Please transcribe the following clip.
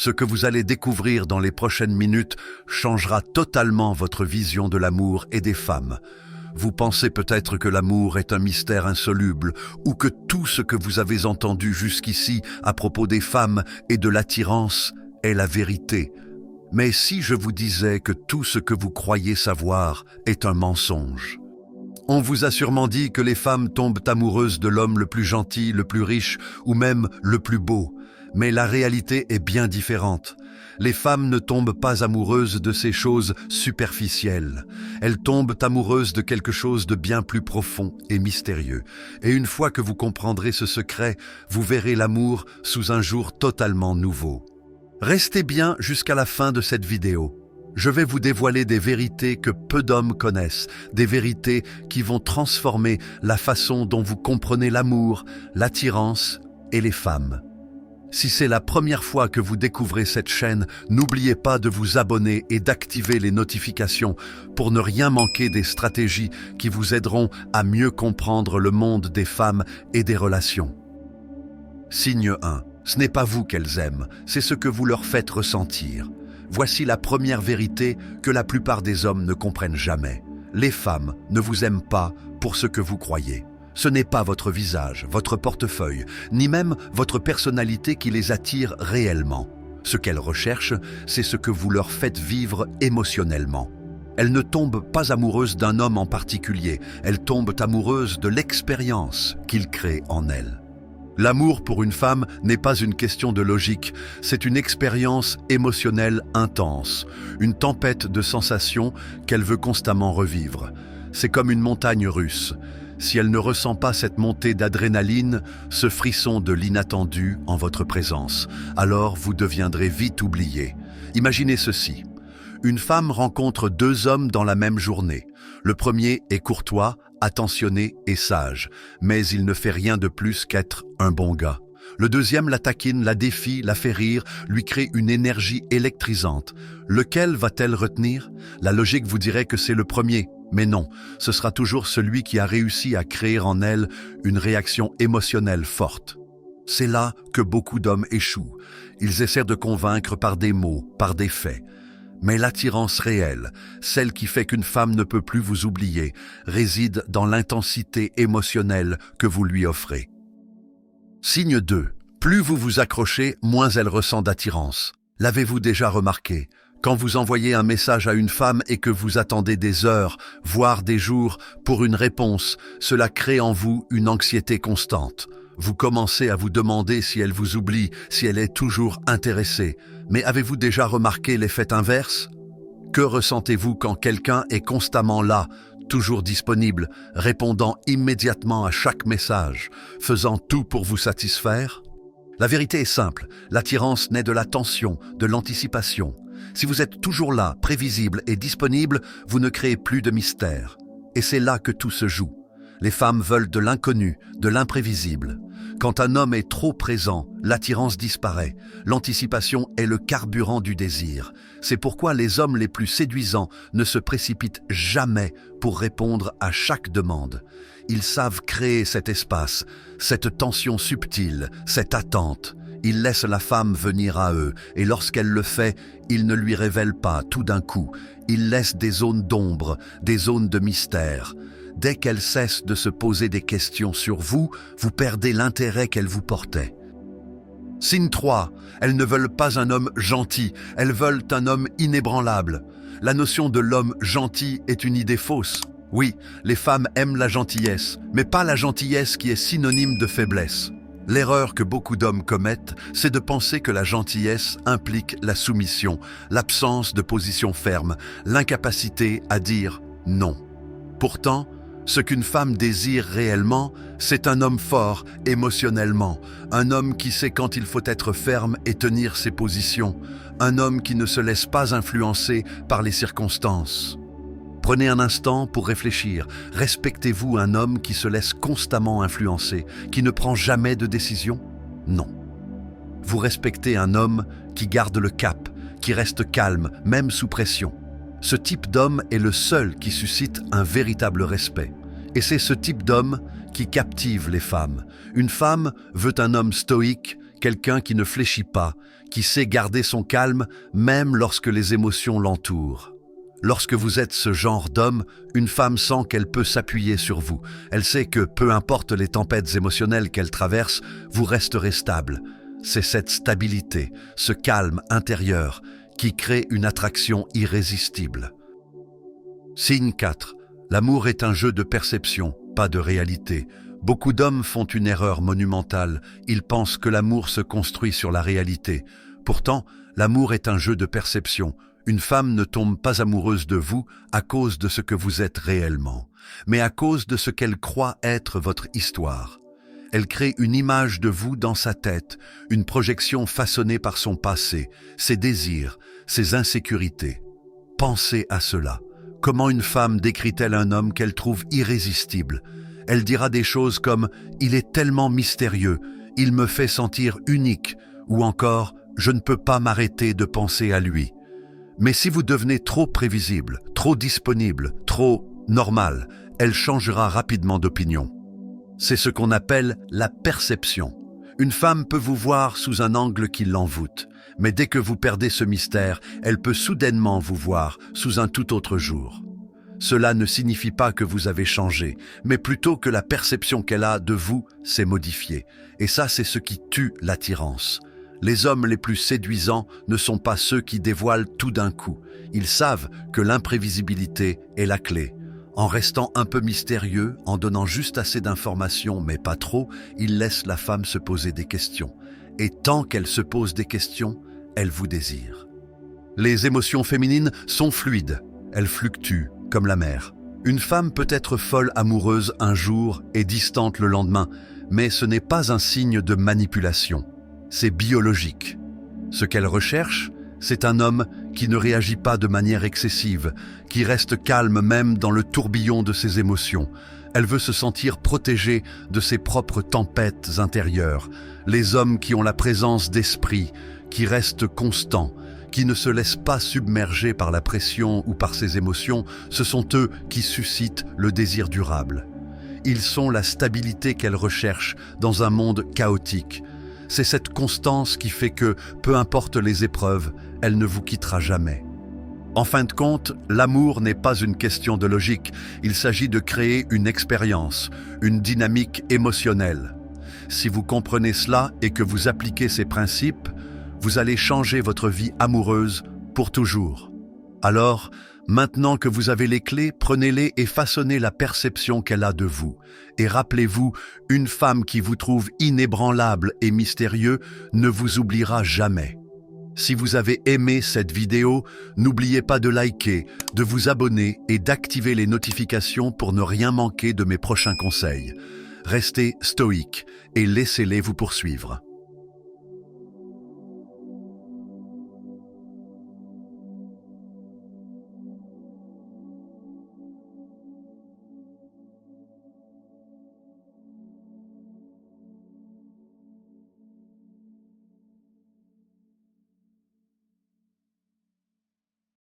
Ce que vous allez découvrir dans les prochaines minutes changera totalement votre vision de l'amour et des femmes. Vous pensez peut-être que l'amour est un mystère insoluble ou que tout ce que vous avez entendu jusqu'ici à propos des femmes et de l'attirance est la vérité. Mais si je vous disais que tout ce que vous croyez savoir est un mensonge? On vous a sûrement dit que les femmes tombent amoureuses de l'homme le plus gentil, le plus riche ou même le plus beau. Mais la réalité est bien différente. Les femmes ne tombent pas amoureuses de ces choses superficielles. Elles tombent amoureuses de quelque chose de bien plus profond et mystérieux. Et une fois que vous comprendrez ce secret, vous verrez l'amour sous un jour totalement nouveau. Restez bien jusqu'à la fin de cette vidéo. Je vais vous dévoiler des vérités que peu d'hommes connaissent, des vérités qui vont transformer la façon dont vous comprenez l'amour, l'attirance et les femmes. Si c'est la première fois que vous découvrez cette chaîne, n'oubliez pas de vous abonner et d'activer les notifications pour ne rien manquer des stratégies qui vous aideront à mieux comprendre le monde des femmes et des relations. Signe 1. Ce n'est pas vous qu'elles aiment, c'est ce que vous leur faites ressentir. Voici la première vérité que la plupart des hommes ne comprennent jamais. Les femmes ne vous aiment pas pour ce que vous croyez. Ce n'est pas votre visage, votre portefeuille, ni même votre personnalité qui les attire réellement. Ce qu'elles recherchent, c'est ce que vous leur faites vivre émotionnellement. Elles ne tombent pas amoureuses d'un homme en particulier, elles tombent amoureuses de l'expérience qu'il crée en elles. L'amour pour une femme n'est pas une question de logique, c'est une expérience émotionnelle intense, une tempête de sensations qu'elle veut constamment revivre. C'est comme une montagne russe. Si elle ne ressent pas cette montée d'adrénaline, ce frisson de l'inattendu en votre présence, alors vous deviendrez vite oublié. Imaginez ceci. Une femme rencontre deux hommes dans la même journée. Le premier est courtois, attentionné et sage, mais il ne fait rien de plus qu'être un bon gars. Le deuxième la taquine, la défie, la fait rire, lui crée une énergie électrisante. Lequel va-t-elle retenir? La logique vous dirait que c'est le premier, mais non, ce sera toujours celui qui a réussi à créer en elle une réaction émotionnelle forte. C'est là que beaucoup d'hommes échouent. Ils essaient de convaincre par des mots, par des faits. Mais l'attirance réelle, celle qui fait qu'une femme ne peut plus vous oublier, réside dans l'intensité émotionnelle que vous lui offrez. Signe 2. Plus vous vous accrochez, moins elle ressent d'attirance. L'avez-vous déjà remarqué? Quand vous envoyez un message à une femme et que vous attendez des heures, voire des jours, pour une réponse, cela crée en vous une anxiété constante. Vous commencez à vous demander si elle vous oublie, si elle est toujours intéressée. Mais avez-vous déjà remarqué l'effet inverse? Que ressentez-vous quand quelqu'un est constamment là, toujours disponible, répondant immédiatement à chaque message, faisant tout pour vous satisfaire? La vérité est simple, l'attirance naît de la tension, de l'anticipation. Si vous êtes toujours là, prévisible et disponible, vous ne créez plus de mystère. Et c'est là que tout se joue. Les femmes veulent de l'inconnu, de l'imprévisible. Quand un homme est trop présent, l'attirance disparaît. L'anticipation est le carburant du désir. C'est pourquoi les hommes les plus séduisants ne se précipitent jamais pour répondre à chaque demande. Ils savent créer cet espace, cette tension subtile, cette attente. Ils laissent la femme venir à eux, et lorsqu'elle le fait, ils ne lui révèlent pas tout d'un coup. Ils laissent des zones d'ombre, des zones de mystère. Dès qu'elle cesse de se poser des questions sur vous, vous perdez l'intérêt qu'elle vous portait. Signe 3. Elles ne veulent pas un homme gentil, elles veulent un homme inébranlable. La notion de l'homme gentil est une idée fausse. Oui, les femmes aiment la gentillesse, mais pas la gentillesse qui est synonyme de faiblesse. L'erreur que beaucoup d'hommes commettent, c'est de penser que la gentillesse implique la soumission, l'absence de position ferme, l'incapacité à dire non. Pourtant, ce qu'une femme désire réellement, c'est un homme fort émotionnellement, un homme qui sait quand il faut être ferme et tenir ses positions, un homme qui ne se laisse pas influencer par les circonstances. Prenez un instant pour réfléchir. Respectez-vous un homme qui se laisse constamment influencer, qui ne prend jamais de décision? Non. Vous respectez un homme qui garde le cap, qui reste calme, même sous pression. Ce type d'homme est le seul qui suscite un véritable respect. Et c'est ce type d'homme qui captive les femmes. Une femme veut un homme stoïque quelqu'un qui ne fléchit pas, qui sait garder son calme même lorsque les émotions l'entourent. Lorsque vous êtes ce genre d'homme, une femme sent qu'elle peut s'appuyer sur vous. Elle sait que, peu importe les tempêtes émotionnelles qu'elle traverse, vous resterez stable. C'est cette stabilité, ce calme intérieur, qui crée une attraction irrésistible. Signe 4. L'amour est un jeu de perception, pas de réalité. Beaucoup d'hommes font une erreur monumentale. Ils pensent que l'amour se construit sur la réalité. Pourtant, l'amour est un jeu de perception. Une femme ne tombe pas amoureuse de vous à cause de ce que vous êtes réellement, mais à cause de ce qu'elle croit être votre histoire. Elle crée une image de vous dans sa tête, une projection façonnée par son passé, ses désirs, ses insécurités. Pensez à cela. Comment une femme décrit-elle un homme qu'elle trouve irrésistible? Elle dira des choses comme « il est tellement mystérieux, il me fait sentir unique » ou encore « je ne peux pas m'arrêter de penser à lui ». Mais si vous devenez trop prévisible, trop disponible, trop normal, elle changera rapidement d'opinion. C'est ce qu'on appelle la perception. Une femme peut vous voir sous un angle qui l'envoûte, mais dès que vous perdez ce mystère, elle peut soudainement vous voir sous un tout autre jour. Cela ne signifie pas que vous avez changé, mais plutôt que la perception qu'elle a de vous s'est modifiée. Et ça, c'est ce qui tue l'attirance. Les hommes les plus séduisants ne sont pas ceux qui dévoilent tout d'un coup. Ils savent que l'imprévisibilité est la clé. En restant un peu mystérieux, en donnant juste assez d'informations, mais pas trop, ils laissent la femme se poser des questions. Et tant qu'elle se pose des questions, elle vous désire. Les émotions féminines sont fluides. Elles fluctuent, comme la mer. Une femme peut être folle amoureuse un jour et distante le lendemain, mais ce n'est pas un signe de manipulation. C'est biologique. Ce qu'elle recherche, c'est un homme qui ne réagit pas de manière excessive, qui reste calme même dans le tourbillon de ses émotions. Elle veut se sentir protégée de ses propres tempêtes intérieures. Les hommes qui ont la présence d'esprit, qui restent constants, qui ne se laissent pas submerger par la pression ou par ses émotions, ce sont eux qui suscitent le désir durable. Ils sont la stabilité qu'elle recherche dans un monde chaotique. C'est cette constance qui fait que, peu importe les épreuves, elle ne vous quittera jamais. En fin de compte, l'amour n'est pas une question de logique, il s'agit de créer une expérience, une dynamique émotionnelle. Si vous comprenez cela et que vous appliquez ces principes, vous allez changer votre vie amoureuse pour toujours. Alors, maintenant que vous avez les clés, prenez-les et façonnez la perception qu'elle a de vous. Et rappelez-vous, une femme qui vous trouve inébranlable et mystérieux ne vous oubliera jamais. Si vous avez aimé cette vidéo, n'oubliez pas de liker, de vous abonner et d'activer les notifications pour ne rien manquer de mes prochains conseils. Restez stoïque et laissez-les vous poursuivre.